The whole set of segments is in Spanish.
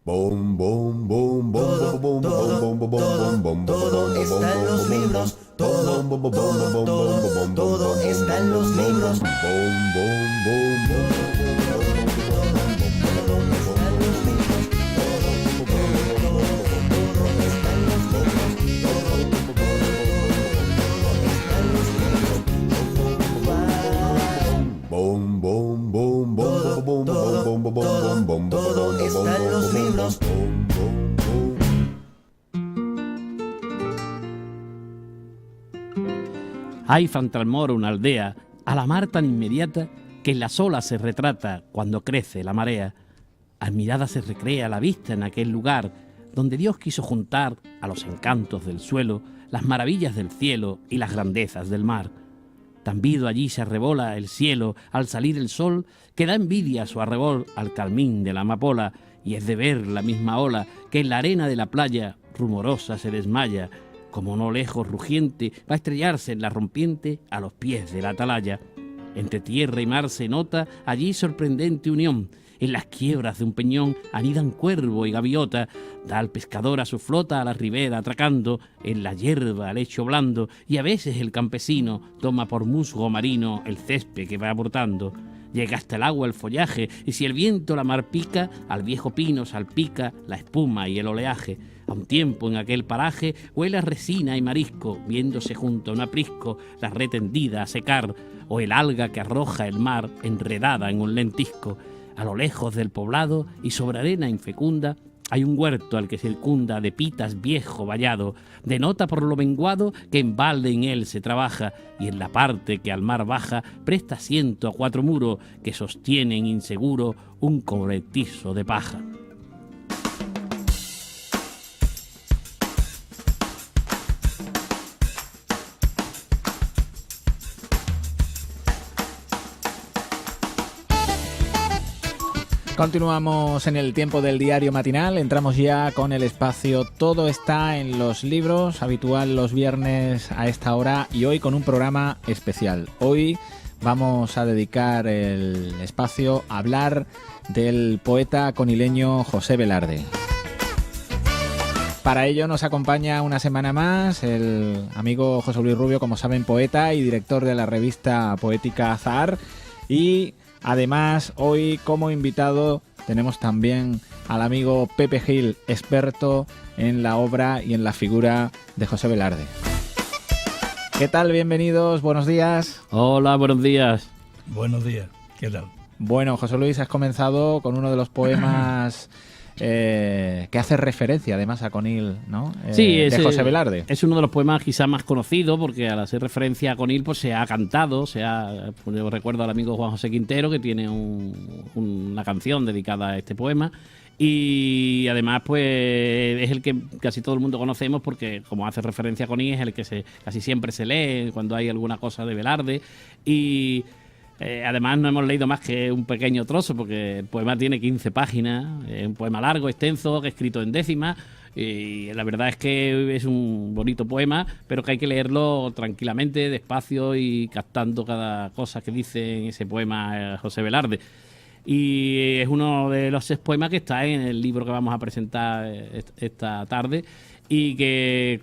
Bom, bom, bom, bom, Todo, bom, todo, bom, bom, todo, bom, bom, todo bom, está en los bom, libros. Todo, bom, bom, todo, bom, todo, bom, todo bom, está en los bom, libros. bom, bom, bom, bom, bom, bom, Todo, bom, todo, bom, bom, todo, bom, todo bom, está en los bom, libros. bom, bom, bom. Hay Fantralmoro una aldea, a la mar tan inmediata, que en las olas se retrata cuando crece la marea. Admirada se recrea la vista en aquel lugar, donde Dios quiso juntar a los encantos del suelo, las maravillas del cielo y las grandezas del mar. Tan vido allí se arrebola el cielo al salir el sol, que da envidia a su arrebol al carmín de la amapola, y es de ver la misma ola que en la arena de la playa rumorosa se desmaya, como no lejos rugiente va a estrellarse en la rompiente a los pies de la atalaya. Entre tierra y mar se nota allí sorprendente unión. En las quiebras de un peñón anidan cuervo y gaviota, da al pescador a su flota a la ribera atracando, en la hierba al lecho blando, y a veces el campesino toma por musgo marino el césped que va aportando. Llega hasta el agua el follaje, y si el viento la mar pica, al viejo pino salpica la espuma y el oleaje. A un tiempo en aquel paraje huele a resina y marisco, viéndose junto a un aprisco la red tendida a secar, o el alga que arroja el mar enredada en un lentisco. A lo lejos del poblado y sobre arena infecunda hay un huerto al que circunda de pitas viejo vallado, denota por lo menguado que en balde en él se trabaja, y en la parte que al mar baja presta asiento a cuatro muros que sostienen inseguro un cobertizo de paja. Continuamos en el tiempo del diario matinal, entramos ya con el espacio Todo está en los libros, habitual los viernes a esta hora, y hoy con un programa especial. Hoy vamos a dedicar el espacio a hablar del poeta conileño José Velarde. Para ello nos acompaña una semana más el amigo José Luis Rubio, como saben, poeta y director de la revista poética Azahar, y además, hoy como invitado tenemos también al amigo Pepe Gil, experto en la obra y en la figura de José Velarde. ¿Qué tal? Bienvenidos, buenos días. Hola, buenos días. Buenos días, ¿qué tal? Bueno, José Luis, has comenzado con uno de los poemas que hace referencia además a Conil, ¿no? Sí, de José Velarde. Es uno de los poemas quizás más conocidos porque al hacer referencia a Conil pues se ha cantado, yo recuerdo al amigo Juan José Quintero que tiene una canción dedicada a este poema, y además pues es el que casi todo el mundo conocemos porque como hace referencia a Conil es el que casi siempre se lee cuando hay alguna cosa de Velarde, y además no hemos leído más que un pequeño trozo porque el poema tiene 15 páginas, es un poema largo, extenso, escrito en décimas, y la verdad es que es un bonito poema, pero que hay que leerlo tranquilamente, despacio y captando cada cosa que dice en ese poema José Velarde. Y es uno de los 6 poemas que está en el libro que vamos a presentar esta tarde, y que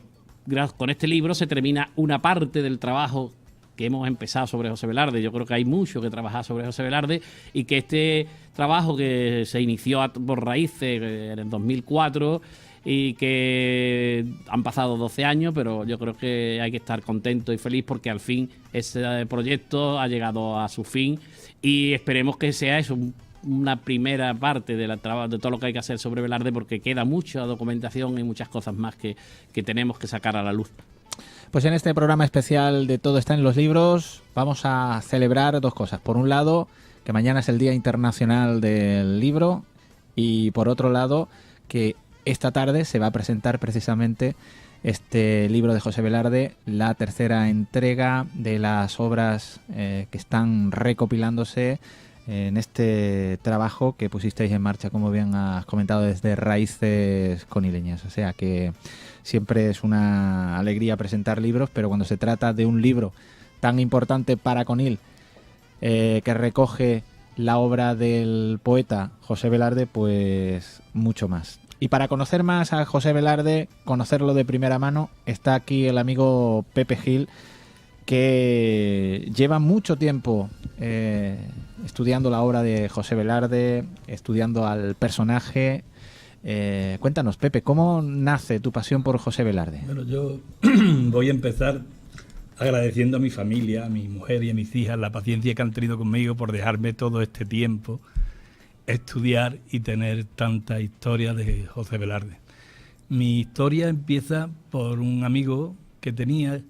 con este libro se termina una parte del trabajo que hemos empezado sobre José Velarde. Yo creo que hay mucho que trabajar sobre José Velarde, y que este trabajo que se inició por raíces en el 2004 y que han pasado 12 años, pero yo creo que hay que estar contento y feliz porque al fin ese proyecto ha llegado a su fin, y esperemos que sea eso, una primera parte de todo lo que hay que hacer sobre Velarde, porque queda mucha documentación y muchas cosas más que tenemos que sacar a la luz. Pues en este programa especial de Todo está en los libros vamos a celebrar 2 cosas. Por un lado, que mañana es el Día Internacional del Libro, y por otro lado, que esta tarde se va a presentar precisamente este libro de José Velarde, la tercera entrega de las obras que están recopilándose en este trabajo que pusisteis en marcha, como bien has comentado, desde Raíces Conileñas. O sea que siempre es una alegría presentar libros, pero cuando se trata de un libro tan importante para Conil, que recoge la obra del poeta José Velarde, pues mucho más. Y para conocer más a José Velarde, conocerlo de primera mano, está aquí el amigo Pepe Gil, que lleva mucho tiempo estudiando la obra de José Velarde, estudiando al personaje. Cuéntanos, Pepe, ¿cómo nace tu pasión por José Velarde? Bueno, yo voy a empezar agradeciendo a mi familia, a mi mujer y a mis hijas la paciencia que han tenido conmigo por dejarme todo este tiempo estudiar y tener tanta historia de José Velarde. Mi historia empieza por un amigo que tenía,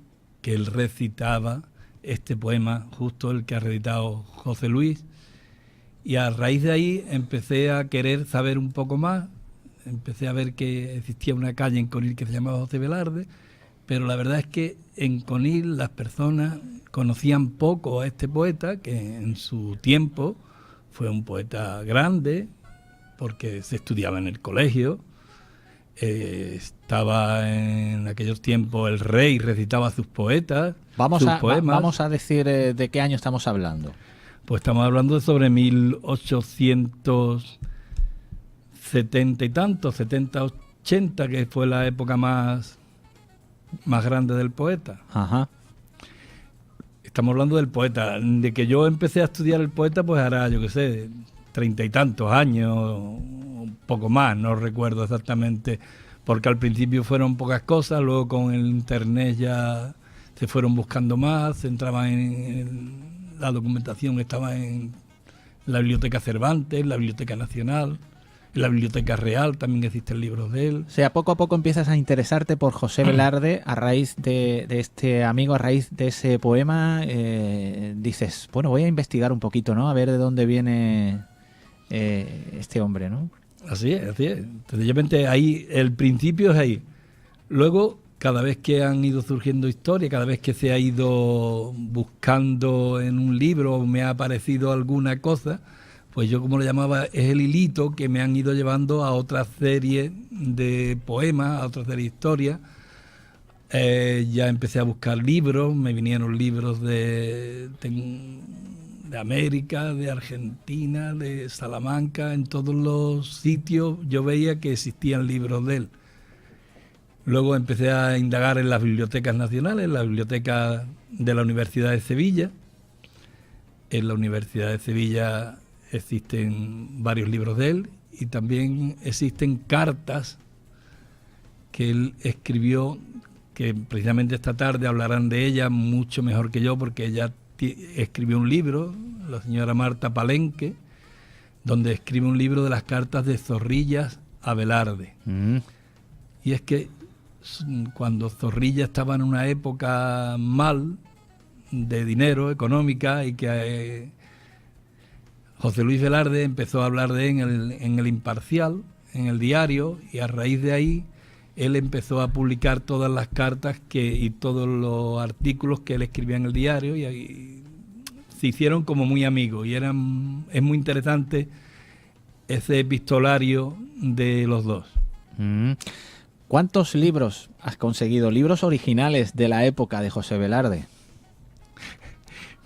que él recitaba este poema, justo el que ha reeditado José Luis, y a raíz de ahí empecé a querer saber un poco más. Empecé a ver que existía una calle en Conil que se llamaba José Velarde, pero la verdad es que en Conil las personas conocían poco a este poeta, que en su tiempo fue un poeta grande, porque se estudiaba en el colegio, estaba en aquellos tiempos el rey, recitaba sus poetas, sus poemas. Vamos a decir de qué año estamos hablando. Pues estamos hablando de sobre 1870 y tantos, 70, 80, que fue la época más grande del poeta. Ajá. Estamos hablando del poeta. De que yo empecé a estudiar el poeta, pues hará, yo qué sé, 30 y tantos años, un poco más, no recuerdo exactamente, porque al principio fueron pocas cosas, luego con el internet ya se fueron buscando más, se entraba en la documentación, estaba en la Biblioteca Cervantes, en la Biblioteca Nacional, en la Biblioteca Real también existen libros de él. O sea, poco a poco empiezas a interesarte por José Velarde a raíz de este amigo, a raíz de ese poema. Dices, bueno, voy a investigar un poquito, ¿no? A ver de dónde viene este hombre, ¿no? Así es, así es. Sencillamente ahí, el principio es ahí. Luego, cada vez que han ido surgiendo historias, cada vez que se ha ido buscando en un libro o me ha aparecido alguna cosa, pues yo, como lo llamaba, es el hilito que me han ido llevando a otra serie de poemas, a otra serie de historias. Ya empecé a buscar libros, me vinieron libros de América, de Argentina, de Salamanca, en todos los sitios yo veía que existían libros de él. Luego empecé a indagar en las bibliotecas nacionales, en la biblioteca de la Universidad de Sevilla. En la Universidad de Sevilla existen varios libros de él y también existen cartas que él escribió, que precisamente esta tarde hablarán de ella mucho mejor que yo, porque ella escribió un libro, la señora Marta Palenque, donde escribe un libro de las cartas de Zorrilla a Velarde. Y es que cuando Zorrilla estaba en una época mal de dinero, económica, y que José Luis Velarde empezó a hablar de él en el Imparcial, en el diario, y a raíz de ahí él empezó a publicar todas las cartas y todos los artículos que él escribía en el diario, y ahí se hicieron como muy amigos, y es muy interesante ese epistolario de los dos. ¿Cuántos libros has conseguido? ¿Libros originales de la época de José Velarde?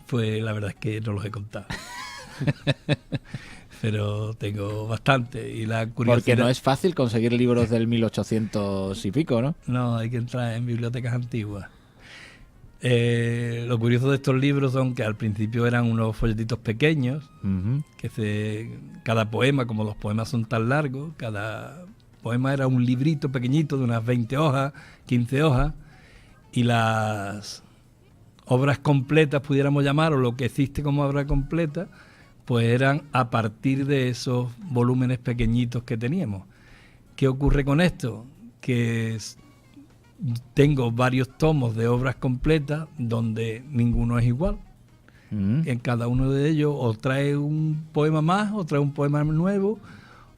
Pues la verdad es que no los he contado. Pero tengo bastante. Y la curiosidad... Porque no es fácil conseguir libros del 1800 y pico, ¿no? No, hay que entrar en bibliotecas antiguas. Lo curioso de estos libros son que al principio eran unos folletitos pequeños, cada poema, como los poemas son tan largos, cada poema era un librito pequeñito de unas 20 hojas, 15 hojas, y las obras completas, pudiéramos llamar, o lo que existe como obra completa, pues eran a partir de esos volúmenes pequeñitos que teníamos. ¿Qué ocurre con esto? Que tengo varios tomos de obras completas donde ninguno es igual. En cada uno de ellos o trae un poema más, o trae un poema nuevo,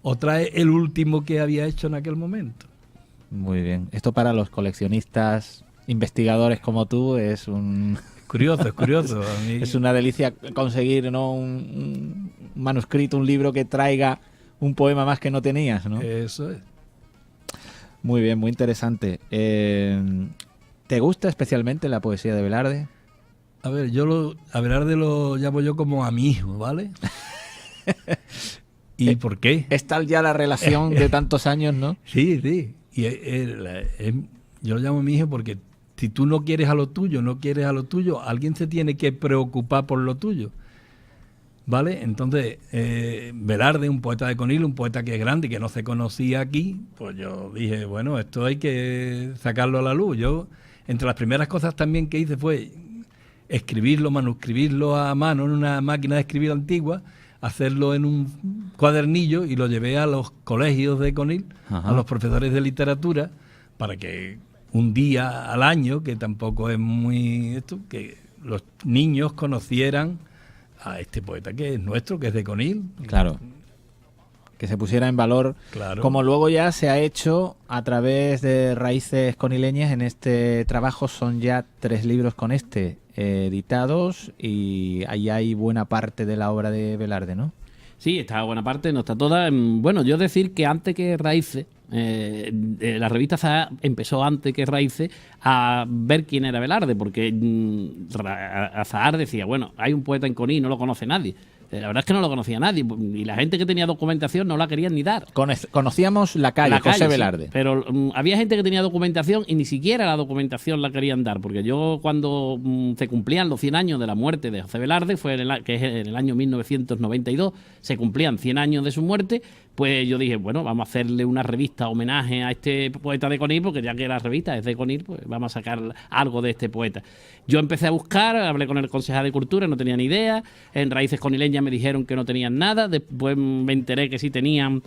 o trae el último que había hecho en aquel momento. Muy bien. Esto para los coleccionistas, investigadores como tú, es un... Es curioso. A mí... Es una delicia conseguir, ¿no?, un manuscrito, un libro que traiga un poema más que no tenías, ¿no? Eso es. Muy bien, muy interesante. ¿Te gusta especialmente la poesía de Velarde? A ver, a Velarde lo llamo yo como a mi hijo, ¿vale? ¿Y por qué? Es tal ya la relación de tantos años, ¿no? Sí, sí. Y yo lo llamo mi hijo porque si tú no quieres a lo tuyo, alguien se tiene que preocupar por lo tuyo. ¿Vale? Entonces, Velarde, un poeta de Conil, un poeta que es grande y que no se conocía aquí, pues yo dije, bueno, esto hay que sacarlo a la luz. Yo, entre las primeras cosas también que hice fue escribirlo, manuscribirlo a mano en una máquina de escribir antigua, hacerlo en un cuadernillo y lo llevé a los colegios de Conil, Ajá. a los profesores de literatura, para que un día al año, que tampoco es muy esto, que los niños conocieran a este poeta que es nuestro, que es de Conil. Claro. Que se pusiera en valor, Claro. como luego ya se ha hecho a través de Raíces Conileñas. En este trabajo son ya 3 libros con editados, y ahí hay buena parte de la obra de Velarde, ¿no? Sí, está buena parte, no está toda. Bueno, yo decir que antes que Raíces, la revista Zahar empezó antes que Raíces a ver quién era Velarde, porque Zahar decía, bueno, hay un poeta en Conil, no lo conoce nadie. La verdad es que no lo conocía nadie, y la gente que tenía documentación no la querían ni dar. Conocíamos la calle, La calle, José sí, Velarde. pero había gente que tenía documentación y ni siquiera la documentación la querían dar, porque yo cuando se cumplían los 100 años de la muerte de José Velarde, que es en el año 1992, se cumplían 100 años de su muerte, pues yo dije, bueno, vamos a hacerle una revista homenaje a este poeta de Conil, porque ya que la revista es de Conil, pues vamos a sacar algo de este poeta. Yo empecé a buscar, hablé con el concejal de Cultura, no tenía ni idea, en Raíces Conileñas me dijeron que no tenían nada, después me enteré que sí tenían,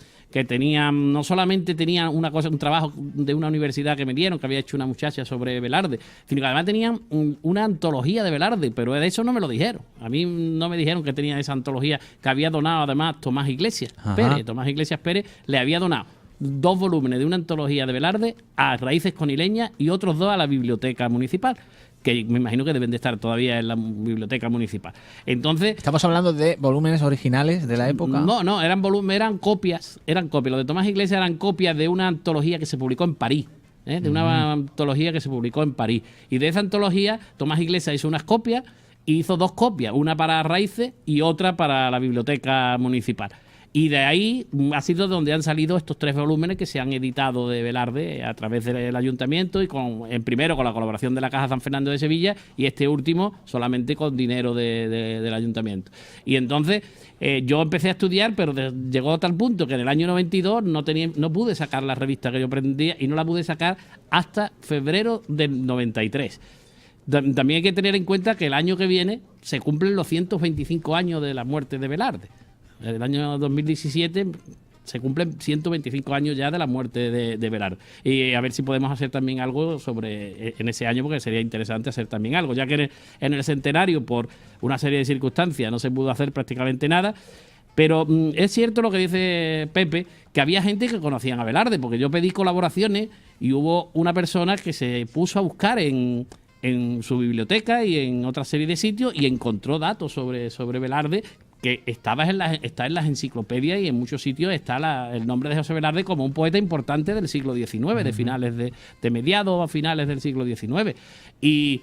no solamente tenían un trabajo de una universidad que me dieron, que había hecho una muchacha sobre Velarde, sino que además tenían una antología de Velarde, pero de eso no me lo dijeron. A mí no me dijeron que tenían esa antología que había donado además Tomás Iglesias Pérez. Tomás Iglesias Pérez le había donado 2 volúmenes de una antología de Velarde a Raíces Conileñas y otros 2 a la biblioteca municipal, que me imagino que deben de estar todavía en la biblioteca municipal. Entonces, ¿Estamos hablando de volúmenes originales de la época? no, eran copias. Lo de Tomás Iglesias eran copias de una antología que se publicó en París. De una antología que se publicó en París. Y de esa antología, Tomás Iglesias hizo unas copias y hizo 2 copias, una para Raíces y otra para la biblioteca municipal. Y de ahí ha sido donde han salido estos 3 volúmenes que se han editado de Velarde a través del ayuntamiento, y primero con la colaboración de la Caja San Fernando de Sevilla, y este último solamente con dinero del ayuntamiento. Y entonces yo empecé a estudiar, pero llegó a tal punto que en el año 92 no pude sacar la revista que yo pretendía, y no la pude sacar hasta febrero del 93. También hay que tener en cuenta que el año que viene se cumplen los 125 años de la muerte de Velarde. El año 2017 se cumplen 125 años ya de la muerte de Velarde. Y a ver si podemos hacer también algo en ese año, porque sería interesante hacer también algo, ya que en el centenario, por una serie de circunstancias, no se pudo hacer prácticamente nada. Pero es cierto lo que dice Pepe, que había gente que conocían a Velarde, porque yo pedí colaboraciones y hubo una persona que se puso a buscar en su biblioteca y en otra serie de sitios y encontró datos sobre Velarde, que está en las enciclopedias, y en muchos sitios está el nombre de José Velarde como un poeta importante del siglo XIX, de finales de mediados a finales del siglo XIX. Y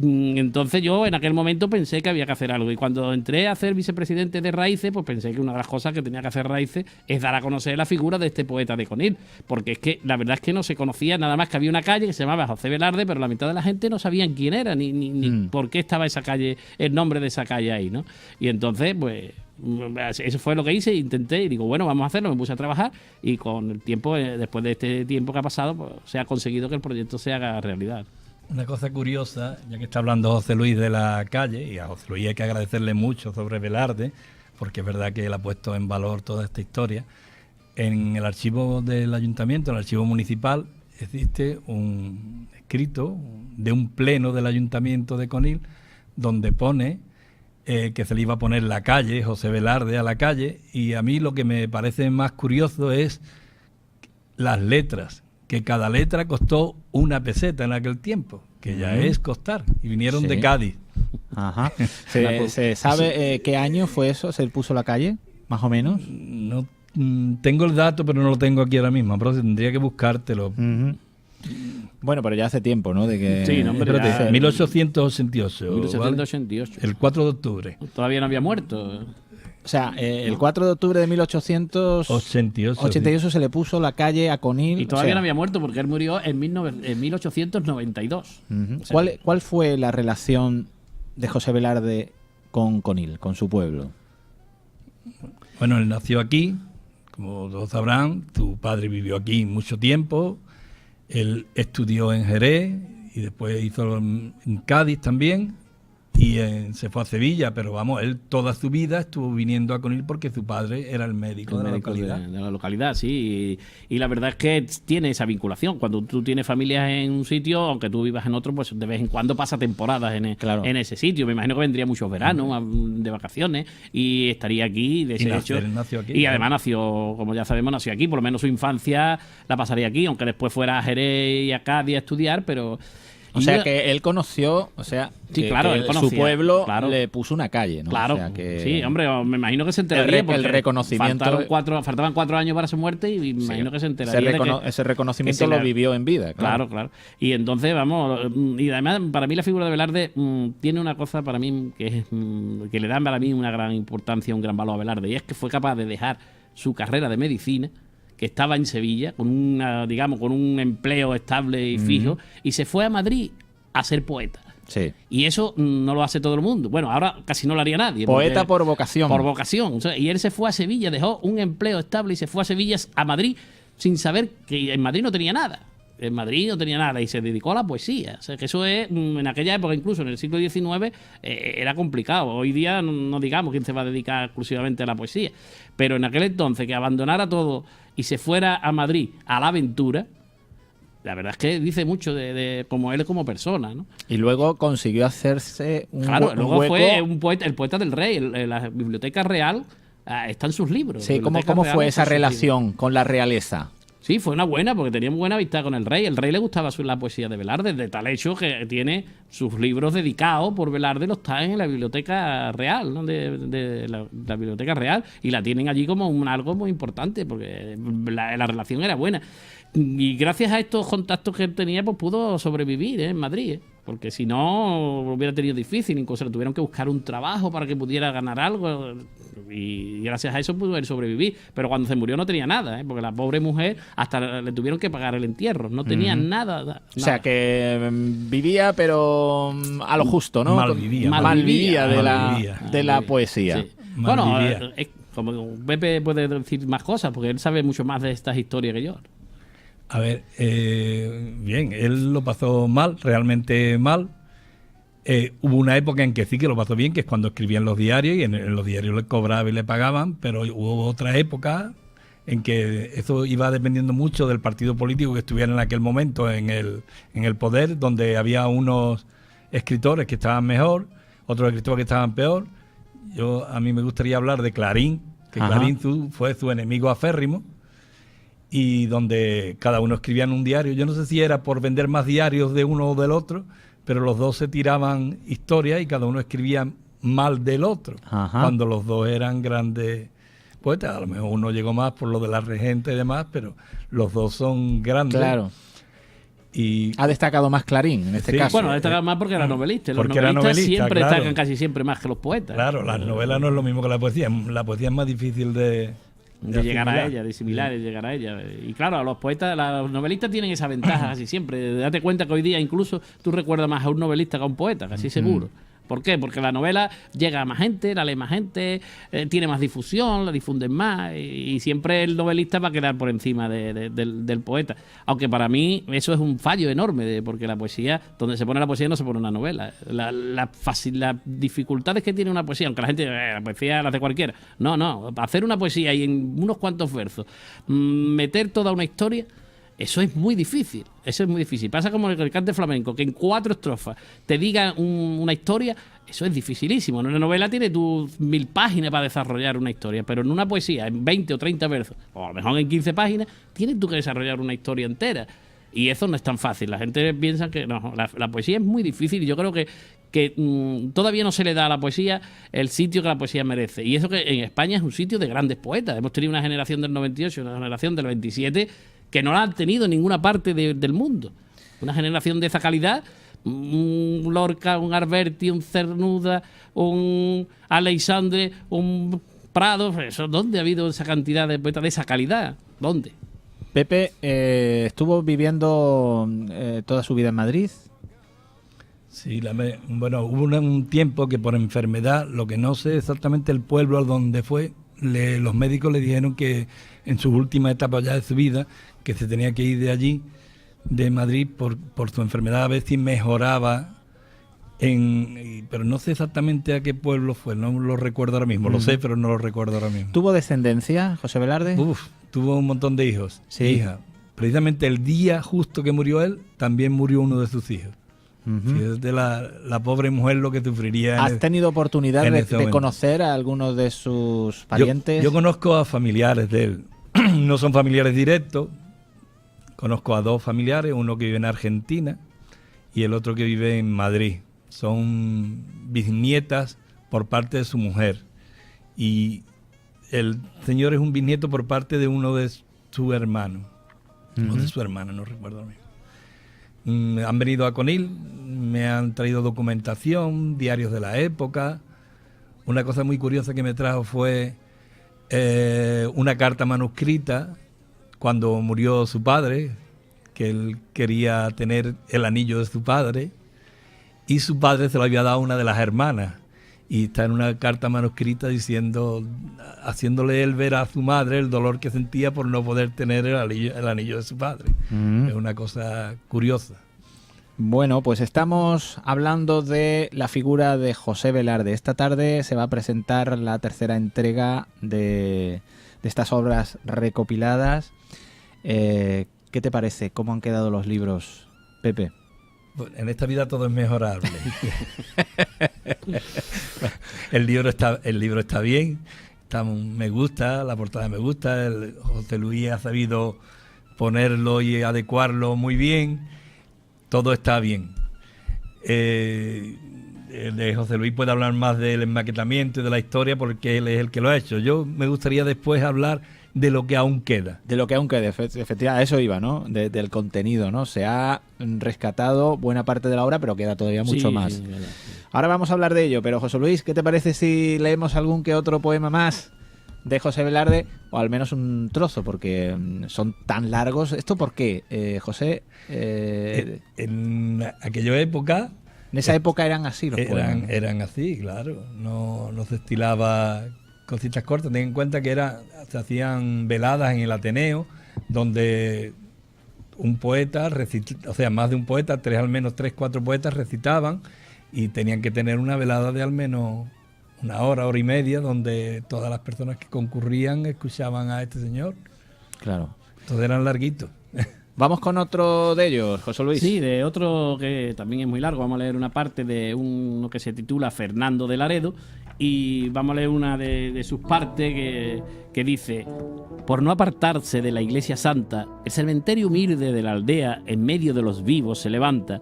entonces yo en aquel momento pensé que había que hacer algo, y cuando entré a ser vicepresidente de Raíces, pues pensé que una de las cosas que tenía que hacer Raíces es dar a conocer la figura de este poeta de Conil, porque es que la verdad es que no se conocía, nada más que había una calle que se llamaba José Velarde, pero la mitad de la gente no sabían quién era, ni por qué estaba esa calle, el nombre de esa calle ahí, ¿no? Y entonces, pues eso fue lo que hice, intenté, y digo, bueno, vamos a hacerlo, me puse a trabajar, y con el tiempo, después de este tiempo que ha pasado, pues se ha conseguido que el proyecto se haga realidad. Una cosa curiosa, ya que está hablando José Luis de la calle, y a José Luis hay que agradecerle mucho sobre Velarde, porque es verdad que él ha puesto en valor toda esta historia. En el archivo del ayuntamiento, en el archivo municipal, existe un escrito de un pleno del ayuntamiento de Conil, donde pone que se le iba a poner la calle, José Velarde a la calle, y a mí lo que me parece más curioso es las letras, que cada letra costó 1 peseta en aquel tiempo, que ya es costar, y vinieron de Cádiz. Ajá. ¿Se sabe qué año fue eso? ¿Se puso la calle, más o menos? No tengo el dato, pero no lo tengo aquí ahora mismo, pero tendría que buscártelo. Bueno, pero ya hace tiempo, ¿no? De que... Sí, no, hombre, Espérate, ya... 1888. 1888. ¿vale? El 4 de octubre. Todavía no había muerto. O sea, el 4 de octubre de 1888 88. se le puso la calle a Conil. Y todavía o sea, no había muerto porque él murió en 1892. ujú. O sea, ¿Cuál fue la relación de José Velarde con Conil, con su pueblo? Bueno, él nació aquí, como todos sabrán, tu padre vivió aquí mucho tiempo, él estudió en Jerez y después hizo en Cádiz también y se fue a Sevilla, pero vamos, él toda su vida estuvo viniendo a Conil porque su padre era el médico de la localidad. de la localidad, sí. Y la verdad es que tiene esa vinculación. Cuando tú tienes familias en un sitio, aunque tú vivas en otro, pues de vez en cuando pasa temporadas Claro. en ese sitio. Me imagino que vendría muchos veranos de vacaciones y estaría aquí, de ese hecho. Él nació aquí. Y además nació, como ya sabemos, nació aquí. Por lo menos su infancia la pasaría aquí, aunque después fuera a Jerez y a Cádiz a estudiar, pero... O sea, que él conoció, o sea, Sí, que, claro, que él conocía, su pueblo claro. le puso una calle, ¿no? Claro, O sea, que sí, hombre, me imagino que se enteraría el porque reconocimiento- faltaban 4 años para su muerte y me imagino que se enteraría ese reconocimiento que se lo le- vivió en vida. Claro, claro. Y entonces, vamos, y además, para mí la figura de Velarde tiene una cosa para mí que le da para mí una gran importancia, un gran valor a Velarde, y es que fue capaz de dejar su carrera de medicina, que estaba en Sevilla, con con un empleo estable y fijo, y se fue a Madrid a ser poeta. Sí. Y eso no lo hace todo el mundo. Bueno, ahora casi no lo haría nadie. Poeta porque- por vocación. Por vocación. O sea, y él se fue a Sevilla, dejó un empleo estable y se fue a Sevilla, a Madrid, sin saber que en Madrid no tenía nada. En Madrid no tenía nada y se dedicó a la poesía. O sea, que eso es, en aquella época, incluso en el siglo XIX, era complicado. Hoy día no digamos quién se va a dedicar exclusivamente a la poesía. Pero en aquel entonces, que abandonara todo y se fuera a Madrid a la aventura, la verdad es que dice mucho de cómo él es como persona, ¿no? Y luego consiguió hacerse un, Claro, un luego hueco. fue el poeta del rey. La biblioteca real están sus libros. Sí, La ¿cómo biblioteca real fue están esa sus libros. relación con la realeza? Sí, fue una buena, porque tenía muy buena amistad con el rey. El rey le gustaba la poesía de Velarde, de tal hecho que tiene sus libros dedicados por Velarde, los traen en la biblioteca real, ¿no? de la biblioteca real, y la tienen allí como algo muy importante, porque la relación era buena. Y gracias a estos contactos que él tenía, pues pudo sobrevivir en Madrid, ¿eh? Porque si no, lo hubiera tenido difícil, incluso le tuvieron que buscar un trabajo para que pudiera ganar algo, y gracias a eso pudo él sobrevivir. Pero cuando se murió no tenía nada, ¿eh? Porque la pobre mujer hasta le tuvieron que pagar el entierro, no tenía nada. O sea, que vivía, pero a lo justo, ¿no? Malvivía. Malvivía de Malvivía. la poesía. Sí. Bueno, Malvivía. como Pepe puede decir más cosas, porque él sabe mucho más de estas historias que yo. A ver, bien, él lo pasó mal, realmente mal. Hubo una época en que sí que lo pasó bien, que es cuando escribía en los diarios, y en los diarios le cobraba y le pagaban, pero hubo otra época en que eso iba dependiendo mucho del partido político que estuviera en aquel momento en el poder, donde había unos escritores que estaban mejor, otros escritores que estaban peor. A mí me gustaría hablar de Clarín, que Ajá. Clarín fue su enemigo aférrimo, y donde cada uno escribía en un diario. Yo no sé si era por vender más diarios de uno o del otro, pero los dos se tiraban historias y cada uno escribía mal del otro, Ajá. cuando los dos eran grandes poetas. A lo mejor uno llegó más por lo de la regente y demás, pero los dos son grandes. Claro. Y Ha destacado más Clarín en este Sí, caso. Bueno, destaca más porque era novelista. Los Porque era novelistas novelista, siempre claro. destacan casi siempre más que los poetas. claro, las novelas no es lo mismo que la poesía. La poesía es más difícil de Llegar a asimilar. ella, de similar y llegar a ella. Y claro, a los poetas, los novelistas tienen esa ventaja casi siempre. Date cuenta que hoy día incluso tú recuerdas más a un novelista que a un poeta, casi seguro. ¿Por qué? Porque la novela llega a más gente, la lee más gente, tiene más difusión, la difunden más, y siempre el novelista va a quedar por encima del poeta. Aunque para mí eso es un fallo enorme, porque la poesía, donde se pone la poesía no se pone una novela. Las dificultades que tiene una poesía, aunque la gente, la poesía la hace cualquiera. No, hacer una poesía y en unos cuantos versos, meter toda una historia, eso es muy difícil. Pasa como el cante flamenco, que en 4 estrofas te diga una historia, eso es dificilísimo. En una novela tienes tus 1000 páginas para desarrollar una historia, pero en una poesía, en 20 o 30 versos, o a lo mejor en 15 páginas, tienes tú que desarrollar una historia entera. Y eso no es tan fácil. La gente piensa que no, la poesía es muy difícil, y yo creo que todavía no se le da a la poesía el sitio que la poesía merece. Y eso que en España es un sitio de grandes poetas. Hemos tenido una generación del 98, una generación del 27, que no la han tenido en ninguna parte del mundo. Una generación de esa calidad, un Lorca, un Alberti, un Cernuda, un Aleixandre, un prados. Eso, ¿dónde ha habido esa cantidad de poetas de esa calidad? ¿Dónde? Pepe estuvo viviendo toda su vida en Madrid. Sí, bueno, hubo un tiempo que por enfermedad, lo que no sé exactamente el pueblo al donde fue, los médicos le dijeron que en sus últimas etapas ya de su vida, que se tenía que ir de allí, de Madrid, por su enfermedad, a ver si mejoraba, pero no sé exactamente a qué pueblo fue, no lo recuerdo ahora mismo, lo sé, pero no lo recuerdo ahora mismo. ¿Tuvo descendencia, José Velarde? Tuvo un montón de hijos, Sí. hijas. Precisamente el día justo que murió él, también murió uno de sus hijos. Ujú. Sí, es de la pobre mujer lo que sufriría. ¿Has tenido oportunidad en de ese momento. conocer a algunos de sus parientes? Yo conozco a familiares de él. No son familiares directos. Conozco a dos familiares, uno que vive en Argentina y el otro que vive en Madrid. Son bisnietas por parte de su mujer. Y el señor es un bisnieto por parte de uno de su hermano. O de su hermana, no recuerdo mismo. Han venido a Conil, me han traído documentación, diarios de la época. Una cosa muy curiosa que me trajo fue una carta manuscrita cuando murió su padre, que él quería tener el anillo de su padre, y su padre se lo había dado a una de las hermanas. Y está en una carta manuscrita haciéndole él ver a su madre el dolor que sentía por no poder tener el anillo de su padre. Es una cosa curiosa. Bueno, pues estamos hablando de la figura de José Velarde. Esta tarde se va a presentar la tercera entrega de estas obras recopiladas. ¿Qué te parece? ¿Cómo han quedado los libros, Pepe? En esta vida todo es mejorable. El libro está bien, me gusta, la portada me gusta, José Luis ha sabido ponerlo y adecuarlo muy bien, todo está bien. De José Luis puede hablar más del enmaquetamiento y de la historia porque él es el que lo ha hecho. Yo me gustaría después hablar de lo que aún queda. De lo que aún queda, efectivamente, a eso iba, ¿no? Del contenido, ¿no? Se ha rescatado buena parte de la obra, pero queda todavía mucho más. Sí, verdad. Ahora vamos a hablar de ello, pero José Luis, ¿qué te parece si leemos algún que otro poema más de José Velarde? O al menos un trozo, porque son tan largos. ¿Esto por qué, José? En aquella época... En esa época eran así los poemas. Eran así, claro. No se estilaba cositas cortas. Ten en cuenta que se hacían veladas en el Ateneo, donde un poeta, más de un poeta, al menos 3, 4 poetas recitaban y tenían que tener una velada de al menos una hora, hora y media, donde todas las personas que concurrían escuchaban a este señor. Claro. Entonces eran larguitos. Vamos con otro de ellos, José Luis. Sí, de otro que también es muy largo. Vamos a leer una parte de uno que se titula Fernando de Laredo y vamos a leer una de sus partes que dice: por no apartarse de la iglesia santa, el cementerio humilde de la aldea en medio de los vivos se levanta.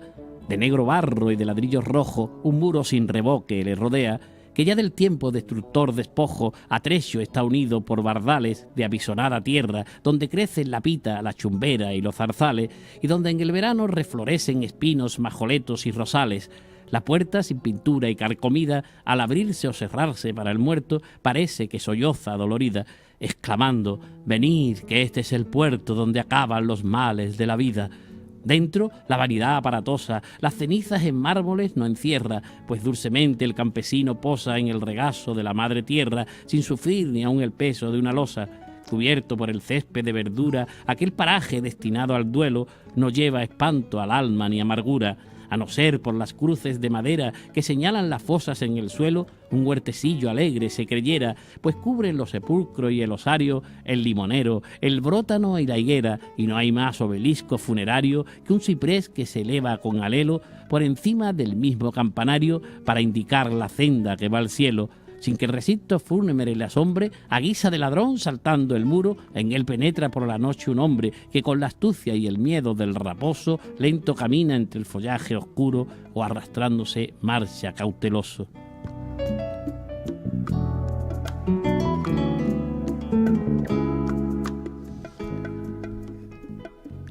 De negro barro y de ladrillos rojos, un muro sin revoque le rodea, que ya del tiempo destructor despojo a trecho está unido por bardales de apisonada tierra, donde crecen la pita, la chumbera y los zarzales, y donde en el verano reflorecen espinos, majoletos y rosales. La puerta, sin pintura y carcomida, al abrirse o cerrarse para el muerto, parece que solloza dolorida, exclamando: venid, que este es el puerto donde acaban los males de la vida. Dentro, la vanidad aparatosa, las cenizas en mármoles no encierra, pues dulcemente el campesino posa en el regazo de la madre tierra, sin sufrir ni aun el peso de una losa. Cubierto por el césped de verdura, aquel paraje destinado al duelo no lleva espanto al alma ni amargura, a no ser por las cruces de madera que señalan las fosas en el suelo, un huertecillo alegre se creyera, pues cubren los sepulcros y el osario, el limonero, el brótano y la higuera, y no hay más obelisco funerario que un ciprés que se eleva con alelo por encima del mismo campanario para indicar la senda que va al cielo. Sin que el recinto fúnebre le asombre, a guisa de ladrón saltando el muro, en él penetra por la noche un hombre que con la astucia y el miedo del raposo lento camina entre el follaje oscuro o arrastrándose marcha cauteloso.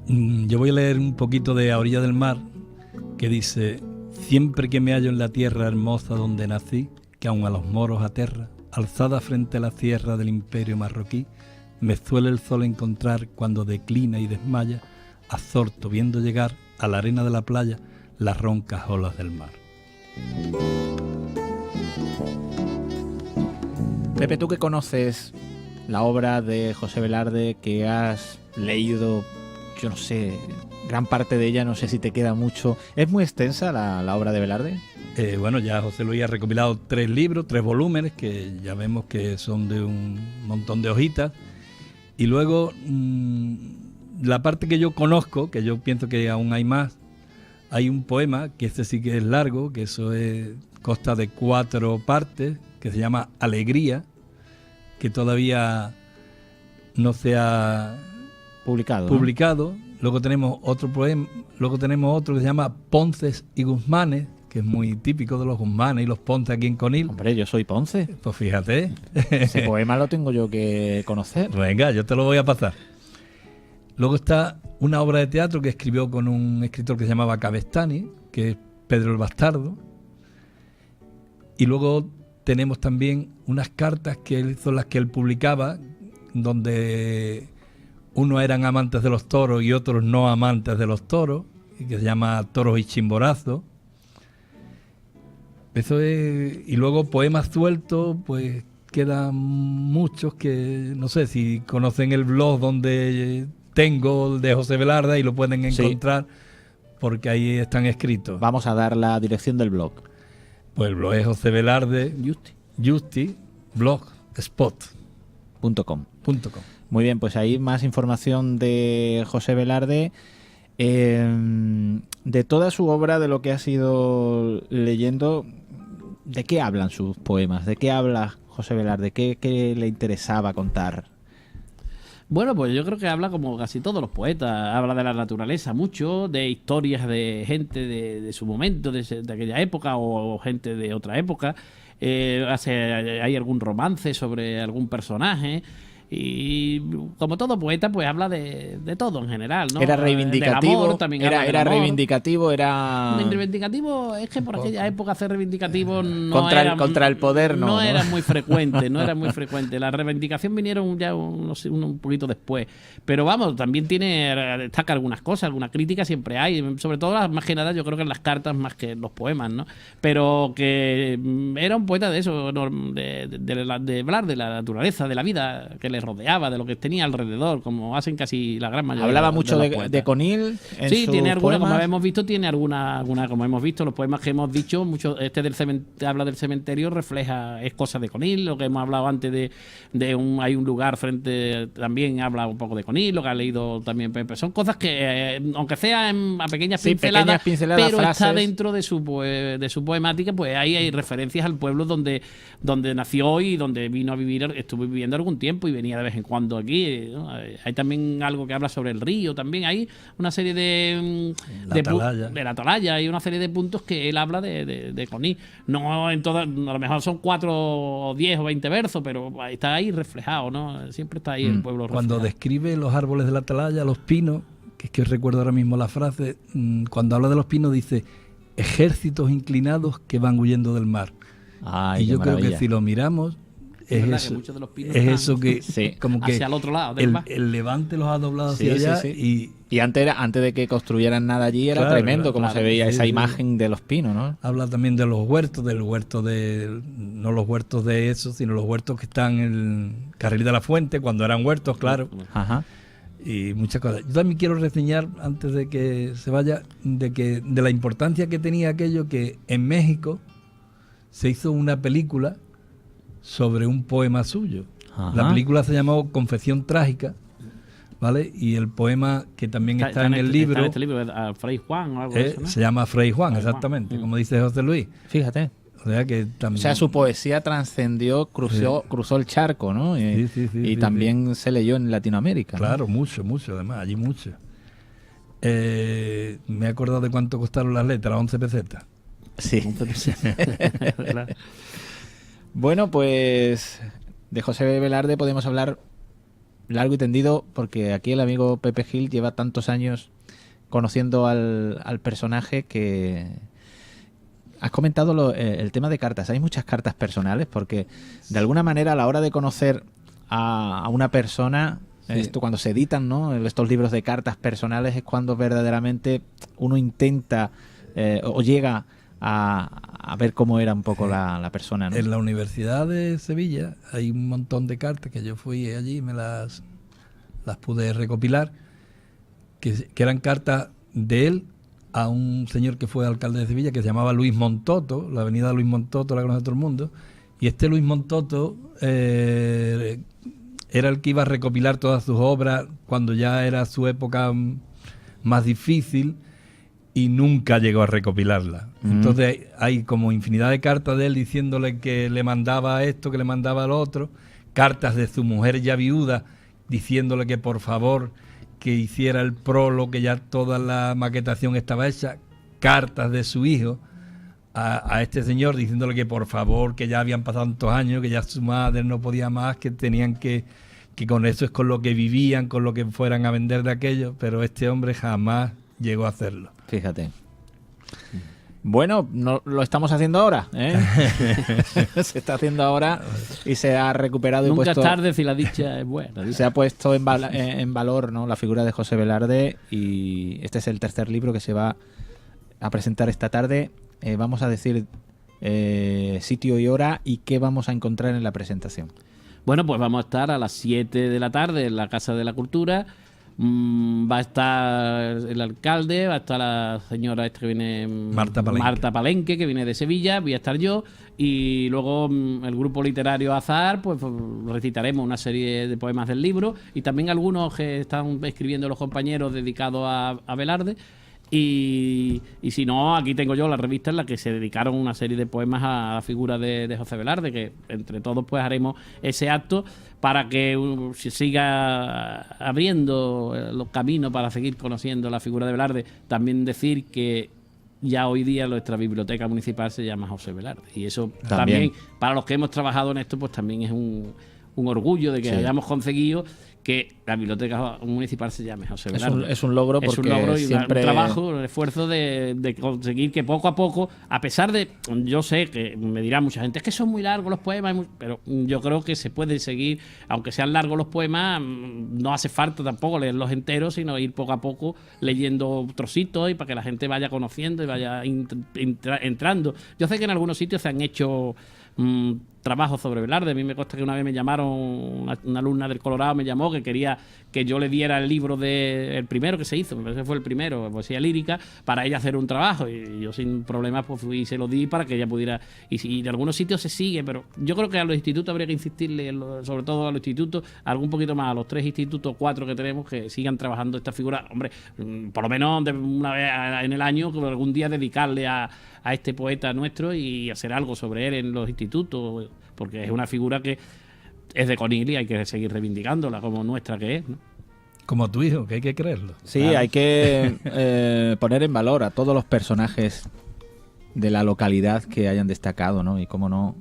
Yo voy a leer un poquito de A orilla del mar, que dice: siempre que me hallo en la tierra hermosa donde nací, que aun a los moros aterra, alzada frente a la sierra del imperio marroquí, me suele el sol encontrar cuando declina y desmaya, absorto viendo llegar a la arena de la playa las roncas olas del mar. Pepe, tú que conoces la obra de José Velarde, que has leído, yo no sé, gran parte de ella, no sé si te queda mucho. ¿Es muy extensa la obra de Velarde? Bueno, ya José Luis ha recopilado 3 libros, 3 volúmenes, que ya vemos que son de un montón de hojitas. Y luego, la parte que yo conozco, que yo pienso que aún hay más, hay un poema, que este sí que es largo, que eso consta de 4 partes, que se llama Alegría, que todavía no se ha Publicado. publicado. Luego tenemos otro poema, luego tenemos otro que se llama Ponces y Guzmanes, que es muy típico de los Guzmanes y los Ponces aquí en Conil. Hombre, yo soy Ponce. Pues fíjate. Ese poema lo tengo yo que conocer. Venga, yo te lo voy a pasar. Luego está una obra de teatro que escribió con un escritor que se llamaba Cabestany, que es Pedro el Bastardo. Y luego tenemos también unas cartas son las que él publicaba, donde unos eran amantes de los toros y otros no amantes de los toros, y que se llama Toros y Chimborazo. Eso es. Y luego poemas sueltos, pues quedan muchos que no sé si conocen el blog donde tengo de José Velarde y lo pueden encontrar, porque ahí están escritos. Vamos a dar la dirección del blog. Pues el blog es José Velarde Justi blogspot.com. Muy bien, pues ahí más información de José Velarde, de toda su obra, de lo que has ido leyendo. ¿De qué hablan sus poemas? ¿De qué habla José Velarde? ¿Qué le interesaba contar? Bueno, pues yo creo que habla como casi todos los poetas. Habla de la naturaleza mucho, de historias de gente de su momento, de aquella época o gente de otra época. Hay algún romance sobre algún personaje. Y como todo poeta, pues habla de todo en general, ¿no? Era reivindicativo. Del amor, también habla del Era amor. reivindicativo, era. Reivindicativo, es que por aquella época hacer reivindicativo no contra el poder, no era muy frecuente, no era muy frecuente. La reivindicación vinieron ya un poquito después. Pero vamos, también destaca algunas cosas, alguna crítica siempre hay, sobre todo las más que nada yo creo que en las cartas más que en los poemas, ¿no? Pero que era un poeta de eso, de hablar de la naturaleza, de la vida que le rodeaba, de lo que tenía alrededor, como hacen casi la gran mayoría. Hablaba mucho los poetas. de Conil. Sí, tiene alguna, poemas. como hemos visto, tiene alguna, como hemos visto, los poemas que hemos dicho, mucho, habla del cementerio, es cosa de Conil, lo que hemos hablado antes hay un lugar frente, también habla un poco de Conil, lo que ha leído también Pepe. Son cosas que, aunque sean a pequeñas pinceladas, pero frases. Está dentro de su poemática, pues ahí hay referencias al pueblo donde nació y donde vino a vivir, estuvo viviendo algún tiempo y venía de vez en cuando aquí, ¿no? Hay también algo que habla sobre el río, también hay una serie de la atalaya, hay una serie de puntos que él habla de Conil. No en todas, a lo mejor son 4 o 10 o 20 versos, pero está ahí reflejado, ¿no? Siempre está ahí el pueblo reflejado. Cuando describe los árboles de la atalaya, los pinos, que es que recuerdo ahora mismo la frase, cuando habla de los pinos dice ejércitos inclinados que van huyendo del mar. Ay, y yo maravilla. creo que si lo miramos es verdad eso, que muchos de los pinos es están eso que sí, como que hacia el otro lado del mar. el levante los ha doblado Sí, hacia allá sí. Y antes de que construyeran nada allí era Claro, tremendo como claro, se veía sí, esa sí. imagen de los pinos, ¿no? habla también de los huertos, no los huertos de eso, sino los huertos que están en el Carril de la Fuente, cuando eran huertos, claro, Ajá. y muchas cosas. Yo también quiero reseñar, antes de que se vaya, de la importancia que tenía aquello que en México se hizo una película sobre un poema suyo. Ajá. La película se llamó Confesión Trágica, ¿vale? Y el poema que también está en el libro, Está en este libro, a Fray Juan o algo de eso, ¿no? se llama Fray Juan, Fray Juan. exactamente, como dice José Luis. Fíjate. O sea que también... O sea, su poesía trascendió, cruzó el charco, ¿no? Y Sí, también se leyó en Latinoamérica, ¿no? Claro, mucho, además, allí mucho. Me he acordado de cuánto costaron las letras, 11 pesetas. Sí. Bueno, pues de José Velarde podemos hablar largo y tendido, porque aquí el amigo Pepe Gil lleva tantos años conociendo al personaje que has comentado el tema de cartas. Hay muchas cartas personales porque, de alguna manera, a la hora de conocer a una persona, esto cuando se editan, ¿no?, estos libros de cartas personales, es cuando verdaderamente uno intenta o llega a ver cómo era un poco la persona, ¿no? En la Universidad de Sevilla hay un montón de cartas que yo fui allí y me las pude recopilar, que eran cartas de él a un señor que fue alcalde de Sevilla, que se llamaba Luis Montoto. La avenida Luis Montoto la conoce todo el mundo, y este Luis Montoto era el que iba a recopilar todas sus obras cuando ya era su época más difícil, y nunca llegó a recopilarla. Entonces hay como infinidad de cartas de él diciéndole que le mandaba esto, que le mandaba lo otro, cartas de su mujer ya viuda diciéndole que por favor que hiciera el prólogo, que ya toda la maquetación estaba hecha, cartas de su hijo a este señor diciéndole que por favor, que ya habían pasado tantos años, que ya su madre no podía más, que tenían que con eso es con lo que vivían, con lo que fueran a vender de aquello, pero este hombre jamás llegó a hacerlo. Fíjate. Bueno, no lo estamos haciendo ahora, ¿eh? Se está haciendo ahora y se ha recuperado. Nunca y puesto, es tarde si la dicha es buena. se ha puesto en valor, ¿no?, la figura de José Velarde, y este es el tercer libro que se va a presentar esta tarde. Vamos a decir sitio y hora y qué vamos a encontrar en la presentación. Bueno, pues vamos a estar a las 7 de la tarde en la Casa de la Cultura. Va a estar el alcalde, va a estar la señora esta que viene, Marta Palenque, que viene de Sevilla, voy a estar yo, y luego el grupo literario Azahar, pues recitaremos una serie de poemas del libro, y también algunos que están escribiendo los compañeros dedicados a Velarde. Y si no, aquí tengo yo la revista en la que se dedicaron una serie de poemas a la figura de José Velarde, que entre todos pues haremos ese acto para que se siga abriendo los caminos para seguir conociendo la figura de Velarde. También decir que ya hoy día nuestra biblioteca municipal se llama José Velarde, y eso también para los que hemos trabajado en esto pues también es un orgullo de que hayamos conseguido que la biblioteca municipal se llame José Velarde. Es un logro, porque es un logro y siempre... un trabajo, un esfuerzo de conseguir que poco a poco, a pesar de, yo sé que me dirá mucha gente, es que son muy largos los poemas, pero yo creo que se puede seguir, aunque sean largos los poemas, no hace falta tampoco leerlos enteros, sino ir poco a poco leyendo trocitos, y para que la gente vaya conociendo y vaya entrando. Yo sé que en algunos sitios se han hecho trabajos sobre Velarde. A mí me consta que una vez me llamaron, una alumna del Colorado me llamó, que quería que yo le diera el libro el primero que se hizo, me parece que fue el primero, poesía lírica, para ella hacer un trabajo, y yo sin problemas pues fui y se lo di para que ella pudiera, y en algunos sitios se sigue, pero yo creo que a los institutos habría que insistirle, sobre todo a los institutos, algo un poquito más, a los 3 institutos, 4 que tenemos, que sigan trabajando esta figura, hombre, por lo menos una vez en el año, algún día dedicarle a este poeta nuestro y hacer algo sobre él en los institutos, porque es una figura que es de Conil y hay que seguir reivindicándola como nuestra que es, ¿no? Como tu hijo, que hay que creerlo. Sí, Claro. hay que poner en valor a todos los personajes de la localidad que hayan destacado, ¿no? Y cómo no,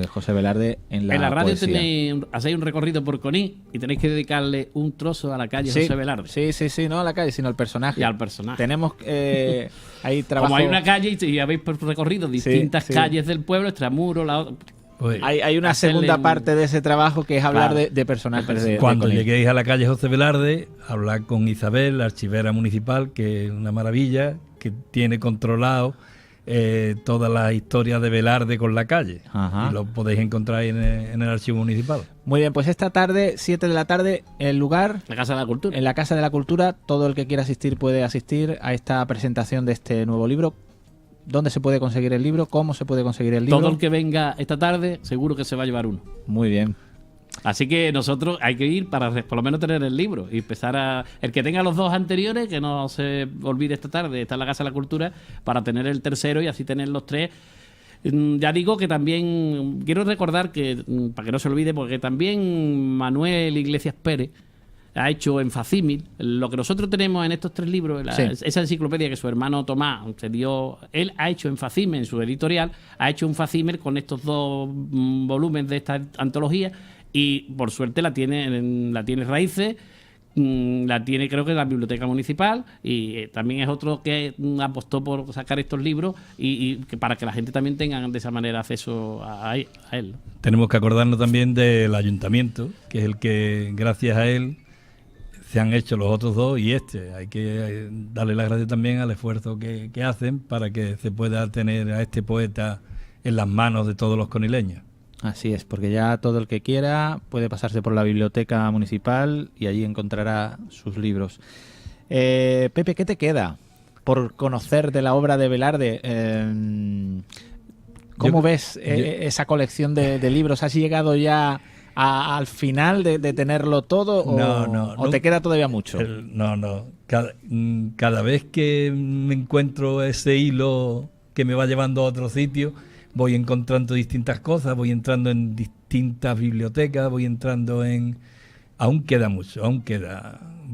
José Velarde en la radio poesía. hacéis un recorrido por Conil y tenéis que dedicarle un trozo a la calle Sí, José Velarde. sí, no a la calle, sino al personaje. Y al personaje. Tenemos ahí trabajo. Como hay una calle y habéis recorrido distintas sí. calles del pueblo, Extramuro, la otra. Pues, Hay una hacerle segunda parte de ese trabajo que es hablar Claro. de personajes de cuando Conil. lleguéis a la calle José Velarde, hablar con Isabel, la archivera municipal, que es una maravilla, que tiene controlado todas las historias de Velarde con la calle. Ajá. Y lo podéis encontrar ahí en el archivo municipal. Muy bien, pues esta tarde, 7 de la tarde, el lugar, La Casa de la Cultura. en la Casa de la Cultura. Todo el que quiera asistir puede asistir a esta presentación de este nuevo libro. ¿Dónde se puede conseguir el libro? ¿Cómo se puede conseguir el libro? Todo el que venga esta tarde seguro que se va a llevar uno. Muy bien. Así que nosotros hay que ir para por lo menos tener el libro y empezar a... El que tenga los 2 anteriores, que no se olvide esta tarde, está en la Casa de la Cultura, para tener el tercero y así tener los 3. Ya digo que también quiero recordar que, para que no se olvide, porque también Manuel Iglesias Pérez ha hecho en facímil lo que nosotros tenemos en estos 3 libros, Sí. esa enciclopedia que su hermano Tomás se dio, él ha hecho en facímil, en su editorial, ha hecho un facímil con estos 2 volúmenes de esta antología, y por suerte la tiene Raíces, La tiene, creo que, en la Biblioteca Municipal, y también es otro que apostó por sacar estos libros y que para que la gente también tenga de esa manera acceso a él. Tenemos que acordarnos también del ayuntamiento, que es el que, gracias a él, se han hecho los otros dos y este. Hay que darle las gracias también al esfuerzo que hacen para que se pueda tener a este poeta en las manos de todos los conileños. Así es, porque ya todo el que quiera puede pasarse por la biblioteca municipal y allí encontrará sus libros. Pepe, ¿qué te queda por conocer de la obra de Velarde? ¿Cómo ves esa colección de libros? ¿Has llegado ya al final de tenerlo todo o te queda todavía mucho? No. Cada vez que me encuentro ese hilo que me va llevando a otro sitio, voy encontrando distintas cosas, voy entrando en distintas bibliotecas, voy entrando en... Aún queda mucho,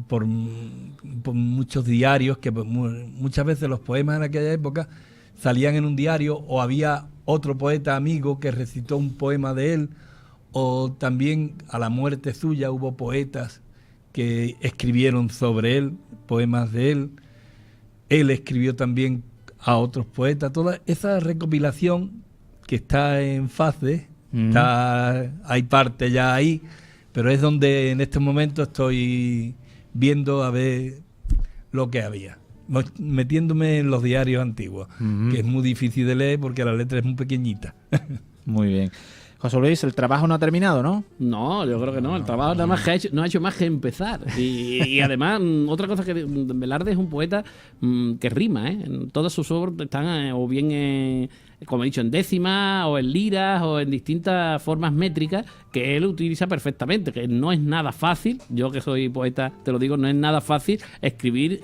por muchos diarios, que muchas veces los poemas en aquella época salían en un diario, o había otro poeta amigo que recitó un poema de él, o también a la muerte suya hubo poetas que escribieron sobre él, poemas de él. Él escribió también a otros poetas. Toda esa recopilación que está en fase, hay parte ya ahí, pero es donde en este momento estoy viendo a ver lo que había, metiéndome en los diarios antiguos, que es muy difícil de leer porque la letra es muy pequeñita. Muy bien. José Luis, el trabajo no ha terminado, ¿no? No, yo creo que no. El trabajo nada más que no ha hecho más que empezar. Y además, otra cosa, que Velarde es un poeta que rima, ¿eh? Todas sus obras están o bien, como he dicho, en décimas, o en liras, o en distintas formas métricas que él utiliza perfectamente, que no es nada fácil. Yo, que soy poeta, te lo digo, no es nada fácil escribir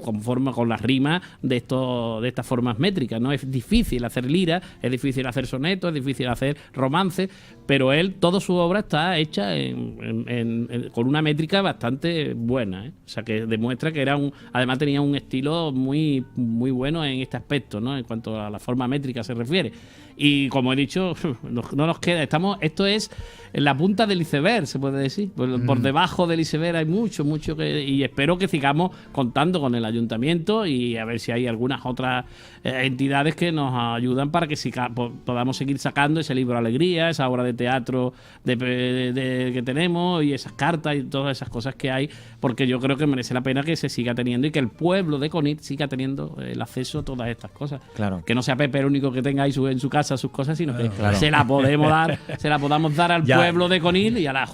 con las rimas de estas formas métricas, ¿no? Es difícil hacer liras, es difícil hacer sonetos, es difícil hacer romances, pero él, toda su obra está hecha con una métrica bastante buena, ¿eh? O sea, que demuestra que además tenía un estilo muy, muy bueno en este aspecto, ¿no? En cuanto a la forma métrica se refiere. Y como he dicho, no nos queda. Esto es en la punta del iceberg, se puede decir. Por debajo del iceberg hay mucho y espero que sigamos contando con el ayuntamiento y a ver si hay algunas otras entidades que nos ayudan para que podamos seguir sacando ese libro Alegría, esa obra de teatro que tenemos, y esas cartas y todas esas cosas que hay, porque yo creo que merece la pena que se siga teniendo y que el pueblo de Conil siga teniendo el acceso a todas estas cosas. Claro. Que no sea Pepe el único que tenga ahí en su casa sus cosas, sino que se la podamos dar al pueblo de Conil y a la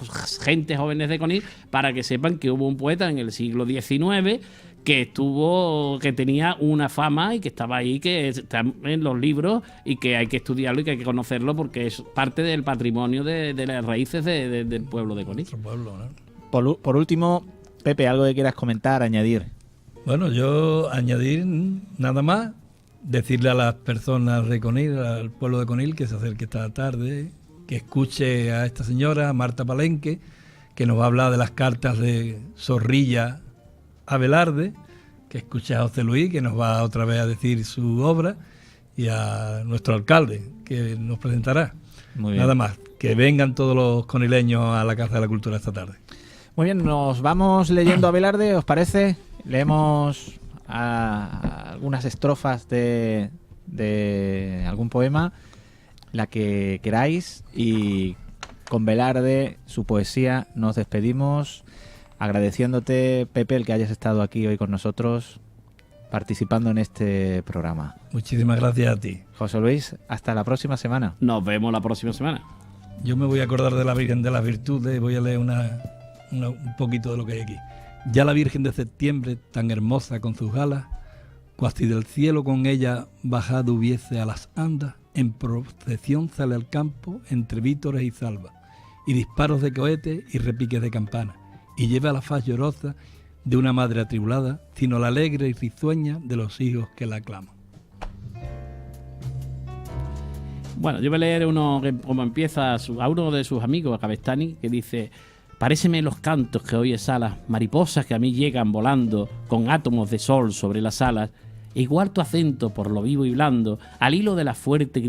gente jóvenes de Conil, para que sepan que hubo un poeta en el siglo XIX que tenía una fama y que estaba ahí, que está en los libros y que hay que estudiarlo y que hay que conocerlo porque es parte del patrimonio de las raíces del pueblo de Conil. Pueblo, ¿no? Por último, Pepe, algo que quieras comentar, añadir. Bueno, yo añadir nada más, decirle a las personas de Conil, al pueblo de Conil, que se acerque esta tarde, que escuche a esta señora, a Marta Palenque, que nos va a hablar de las cartas de Zorrilla a Velarde, que escuche a José Luis, que nos va otra vez a decir su obra, y a nuestro alcalde, que nos presentará. Muy bien. Nada más, que vengan todos los conileños a la Casa de la Cultura esta tarde. Muy bien, nos vamos leyendo a Velarde, ¿os parece? Leemos algunas estrofas de algún poema, la que queráis, y con Velarde, su poesía, nos despedimos, agradeciéndote, Pepe, el que hayas estado aquí hoy con nosotros participando en este programa. Muchísimas gracias a ti. José Luis, hasta la próxima semana. Nos vemos la próxima semana. Yo me voy a acordar de la Virgen de las Virtudes, voy a leer un poquito de lo que hay aquí. Ya la Virgen de septiembre, tan hermosa con sus alas, cuasi del cielo con ella bajado hubiese a las andas, en procesión sale al campo entre vítores y salvas, y disparos de cohetes y repiques de campana, y lleva la faz llorosa de una madre atribulada, sino la alegre y risueña de los hijos que la aclaman. Bueno, yo voy a leer como empieza a uno de sus amigos, a Cabestany, que dice: paréceme los cantos que hoy exhalas, mariposas que a mí llegan volando con átomos de sol sobre las alas, igual tu acento por lo vivo y blando, al hilo de la fuente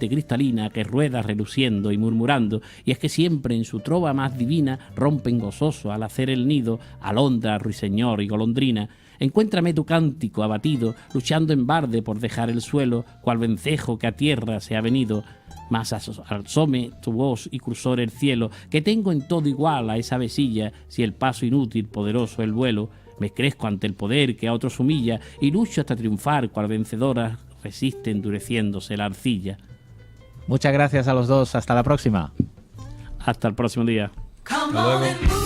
cristalina que rueda reluciendo y murmurando, y es que siempre en su trova más divina rompen gozoso al hacer el nido, alondra, ruiseñor y golondrina. Encuéntrame tu cántico abatido, luchando en barde por dejar el suelo, cual vencejo que a tierra se ha venido. Mas alzóme tu voz y cruzó el cielo, que tengo en todo igual a esa avecilla, si el paso inútil, poderoso el vuelo. Me crezco ante el poder que a otros humilla, y lucho hasta triunfar, cual vencedora resiste endureciéndose la arcilla. Muchas gracias a los dos. Hasta la próxima. Hasta el próximo día. Hasta luego.